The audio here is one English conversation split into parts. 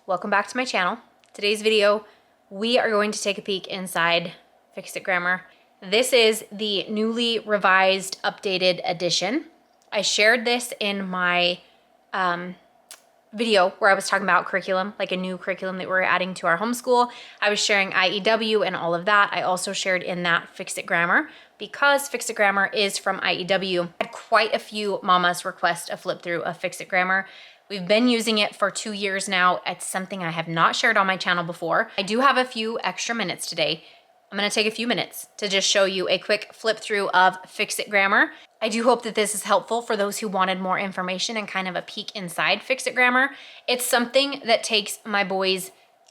welcome back to my channel. Today's video, we are going to take a peek inside Fix It Grammar. This is the newly revised, updated edition. I shared this in my video where I was talking about curriculum, like a new curriculum that we're adding to our homeschool. I was sharing IEW and all of that. I also shared in that Fix It Grammar because Fix It Grammar is from IEW. I had quite a few mamas request a flip through of Fix It Grammar. We've been using it for 2 years now. It's something I have not shared on my channel before. I do have a few extra minutes today. I'm gonna take a few minutes to just show you a quick flip through of Fix It Grammar. I do hope that this is helpful for those who wanted more information and kind of a peek inside Fix It Grammar. It's something that takes my boys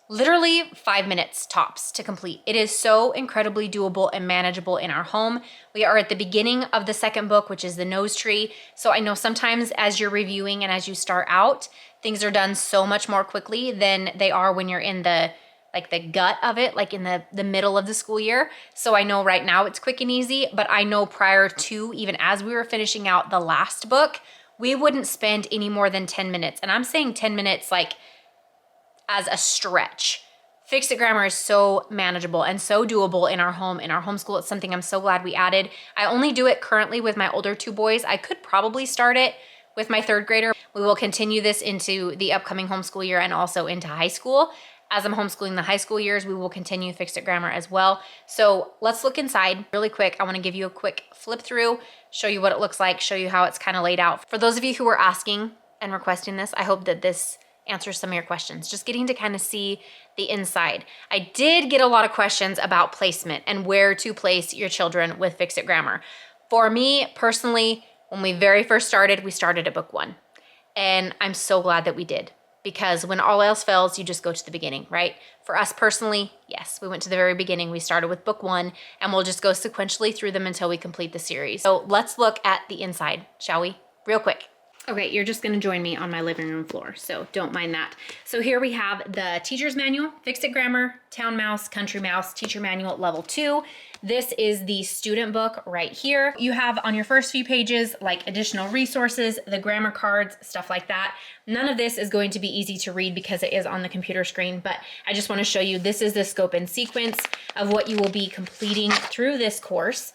literally 5 minutes tops to complete. It is so incredibly doable and manageable in our home. We are at the beginning of the second book, which is the nose tree. So I know sometimes as you're reviewing and as you start out, things are done so much more quickly than they are when you're in the gut of it, like in the middle of the school year. So I know right now it's quick and easy, but I know prior to, even as we were finishing out the last book, we wouldn't spend any more than 10 minutes. And I'm saying 10 minutes like as a stretch. Fix It Grammar is so manageable and so doable in our home, in our homeschool. It's something I'm so glad we added. I only do it currently with my older two boys. I could probably start it with my third grader. We will continue this into the upcoming homeschool year and also into high school. As I'm homeschooling the high school years, we will continue Fix It Grammar as well. So let's look inside really quick. I want to give you a quick flip through, show you what it looks like, show you how it's kind of laid out. For those of you who were asking and requesting this, I hope that this answers some of your questions, just getting to kind of see the inside. I did get a lot of questions about placement and where to place your children with Fix It Grammar. For me personally, when we very first started, we started at book 1. And I'm so glad that we did, because when all else fails, you just go to the beginning, right? For us personally, yes, we went to the very beginning. We started with book 1 and we'll just go sequentially through them until we complete the series. So let's look at the inside, shall we? Real quick. Okay, you're just gonna join me on my living room floor, so don't mind that. So here we have the teacher's manual, Fix It Grammar, Town Mouse, Country Mouse, Teacher Manual Level 2. This is the student book right here. You have on your first few pages, like additional resources, the grammar cards, stuff like that. None of this is going to be easy to read because it is on the computer screen, but I just wanna show you, this is the scope and sequence of what you will be completing through this course.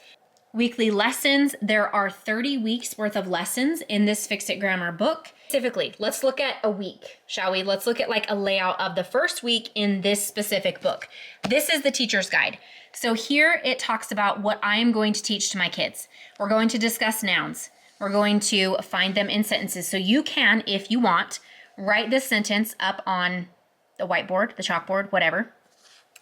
Weekly lessons, there are 30 weeks worth of lessons in this Fix It Grammar book. Specifically, let's look at a week, shall we? Let's look at like a layout of the first week in this specific book. This is the teacher's guide. So here it talks about what I am going to teach to my kids. We're going to discuss nouns. We're going to find them in sentences. So you can, if you want, write this sentence up on the whiteboard, the chalkboard, whatever,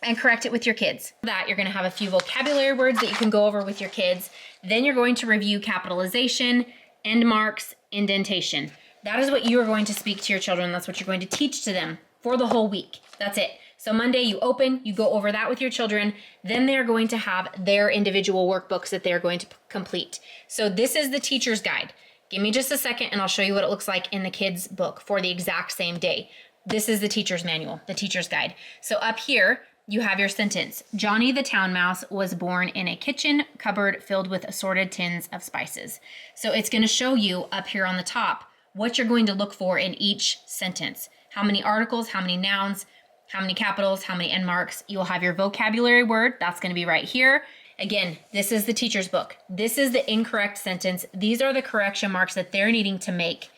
and correct it with your kids. For that, you're gonna have a few vocabulary words that you can go over with your kids. Then you're going to review capitalization, end marks, indentation. That is what you are going to speak to your children. That's what you're going to teach to them for the whole week. That's it. So Monday you open, you go over that with your children. Then they're going to have their individual workbooks that they're going to complete. So this is the teacher's guide. Give me just a second and I'll show you what it looks like in the kids' book for the exact same day. This is the teacher's manual, the teacher's guide. So up here, you have your sentence. Johnny the Town Mouse was born in a kitchen cupboard filled with assorted tins of spices. So it's going to show you up here on the top what you're going to look for in each sentence. How many articles, how many nouns, how many capitals, how many end marks. You'll have your vocabulary word. That's going to be right here. Again, this is the teacher's book. This is the incorrect sentence. These are the correction marks that they're needing to make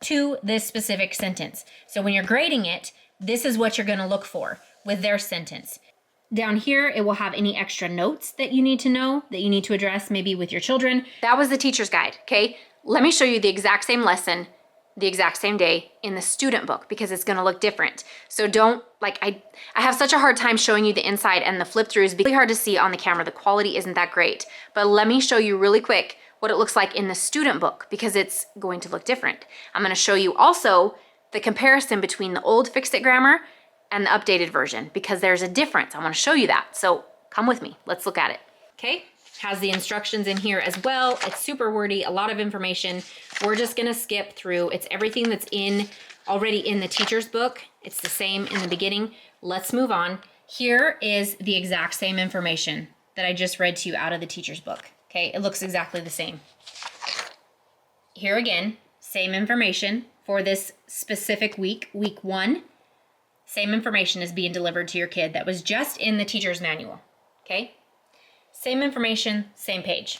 to this specific sentence. So when you're grading it, this is what you're going to look for with their sentence. Down here, it will have any extra notes that you need to know, that you need to address maybe with your children. That was the teacher's guide, okay? Let me show you the exact same lesson, the exact same day in the student book because it's gonna look different. So don't, like I have such a hard time showing you the inside and the flip throughs. It's really hard to see on the camera. The quality isn't that great. But let me show you really quick what it looks like in the student book because it's going to look different. I'm gonna show you also the comparison between the old Fix It Grammar and the updated version because there's a difference. I want to show you that. So come with me. Let's look at it. Okay. Has the instructions in here as well. It's super wordy, a lot of information. We're just going to skip through. It's everything that's already in the teacher's book. It's the same in the beginning. Let's move on. Here is the exact same information that I just read to you out of the teacher's book. Okay. It looks exactly the same. Here again, same information for this specific week, week 1. Same information is being delivered to your kid that was just in the teacher's manual, okay? Same information, same page.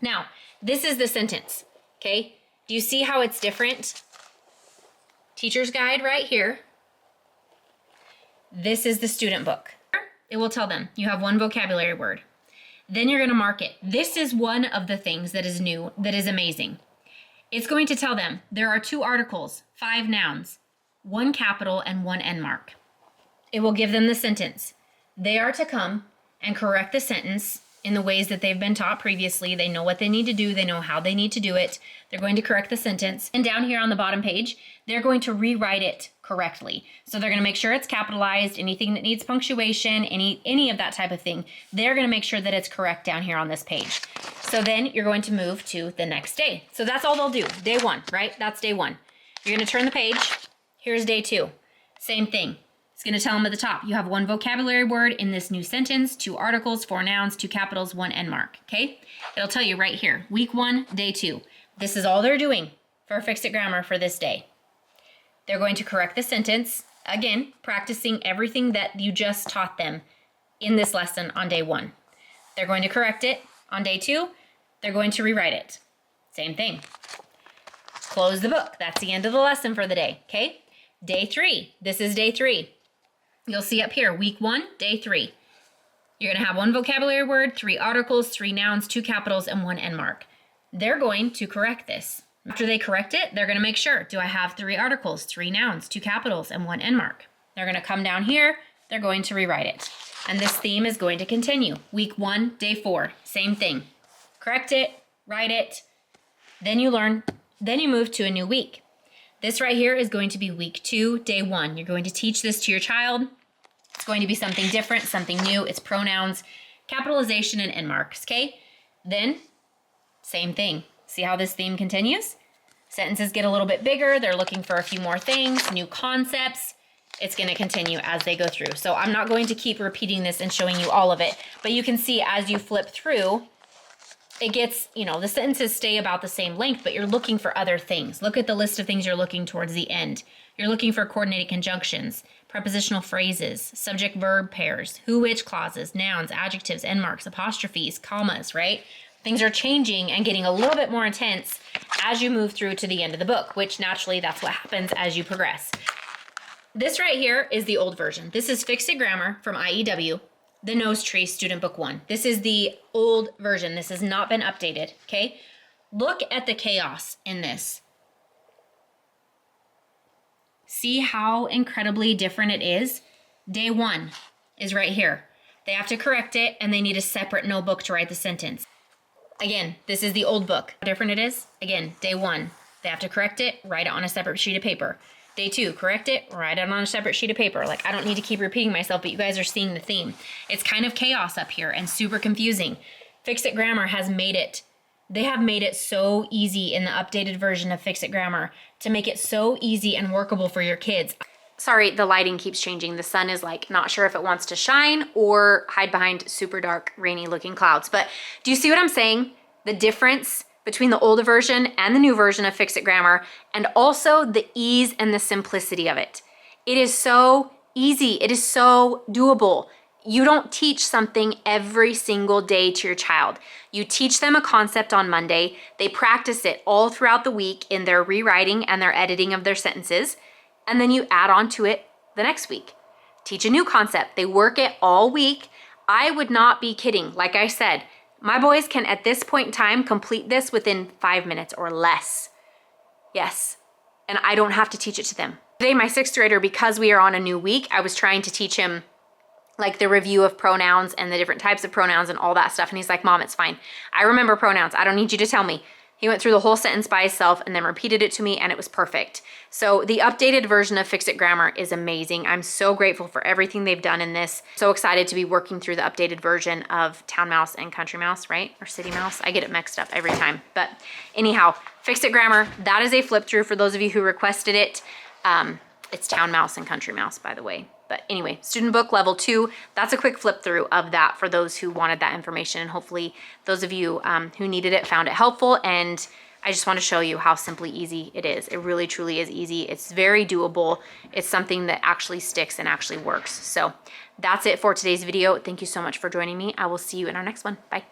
Now, this is the sentence, okay? Do you see how it's different? Teacher's guide right here. This is the student book. It will tell them you have one vocabulary word. Then you're gonna mark it. This is one of the things that is new, that is amazing. It's going to tell them there are 2 articles, 5 nouns, 1 capital and 1 end mark. It will give them the sentence. They are to come and correct the sentence in the ways that they've been taught previously. They know what they need to do. They know how they need to do it. They're going to correct the sentence. And down here on the bottom page, they're going to rewrite it correctly. So they're going to make sure it's capitalized, anything that needs punctuation, any of that type of thing. They're going to make sure that it's correct down here on this page. So then you're going to move to the next day. So that's all they'll do. Day 1, right? That's day 1. You're going to turn the page. Here's day 2. Same thing. It's going to tell them at the top, you have 1 vocabulary word in this new sentence, 2 articles, 4 nouns, 2 capitals, 1 end mark, okay? It'll tell you right here, week 1, day 2. This is all they're doing for Fix It Grammar for this day. They're going to correct the sentence, again, practicing everything that you just taught them in this lesson on day 1. They're going to correct it on day 2. They're going to rewrite it. Same thing. Close the book. That's the end of the lesson for the day, okay? Day 3. This is day 3. You'll see up here, week 1, day 3. You're going to have 1 vocabulary word, 3 articles, 3 nouns, 2 capitals, and 1 end mark. They're going to correct this. After they correct it, they're going to make sure, do I have 3 articles, 3 nouns, 2 capitals, and 1 end mark? They're going to come down here. They're going to rewrite it. And this theme is going to continue. Week 1, day 4, same thing. Correct it, write it, then you learn, then you move to a new week. This right here is going to be week 2, day 1. You're going to teach this to your child. It's going to be something different, something new. It's pronouns, capitalization, and end marks, okay? Then, same thing. See how this theme continues? Sentences get a little bit bigger. They're looking for a few more things, new concepts. It's going to continue as they go through. So I'm not going to keep repeating this and showing you all of it, but you can see as you flip through, it gets, the sentences stay about the same length, but you're looking for other things. Look at the list of things you're looking towards the end. You're looking for coordinated conjunctions, prepositional phrases, subject-verb pairs, who-which clauses, nouns, adjectives, end marks, apostrophes, commas, right? Things are changing and getting a little bit more intense as you move through to the end of the book, which naturally that's what happens as you progress. This right here is the old version. This is Fix It Grammar from IEW. The Nose Tree Student Book 1. This is the old version. This has not been updated, okay? Look at the chaos in this. See how incredibly different it is? Day 1 is right here. They have to correct it and they need a separate notebook to write the sentence. Again, this is the old book. How different it is? Again, day 1. They have to correct it, write it on a separate sheet of paper. Day 2, correct it, write it on a separate sheet of paper. Like, I don't need to keep repeating myself, but you guys are seeing the theme. It's kind of chaos up here and super confusing. Fix It Grammar has made it. They have made it so easy in the updated version of Fix It Grammar to make it so easy and workable for your kids. Sorry, the lighting keeps changing. The sun is like not sure if it wants to shine or hide behind super dark, rainy looking clouds. But do you see what I'm saying? The difference between the older version and the new version of Fix It Grammar, and also the ease and the simplicity of it. It is so easy. It is so doable. You don't teach something every single day to your child. You teach them a concept on Monday. They practice it all throughout the week in their rewriting and their editing of their sentences, and then you add on to it the next week. Teach a new concept. They work it all week. I would not be kidding. Like I said, my boys can, at this point in time, complete this within 5 minutes or less. Yes, and I don't have to teach it to them. Today, my 6th grader, because we are on a new week, I was trying to teach him like the review of pronouns and the different types of pronouns and all that stuff. And he's like, Mom, it's fine. I remember pronouns. I don't need you to tell me. He went through the whole sentence by himself and then repeated it to me, and it was perfect. So the updated version of Fix It Grammar is amazing. I'm so grateful for everything they've done in this. So excited to be working through the updated version of Town Mouse and Country Mouse, right? Or City Mouse. I get it mixed up every time. But anyhow, Fix It Grammar, that is a flip through for those of you who requested it. It's Town Mouse and Country Mouse, by the way. But anyway, student book level 2, that's a quick flip through of that for those who wanted that information. And hopefully those of you who needed it found it helpful. And I just want to show you how simply easy it is. It really truly is easy. It's very doable. It's something that actually sticks and actually works. So that's it for today's video. Thank you so much for joining me. I will see you in our next one. Bye.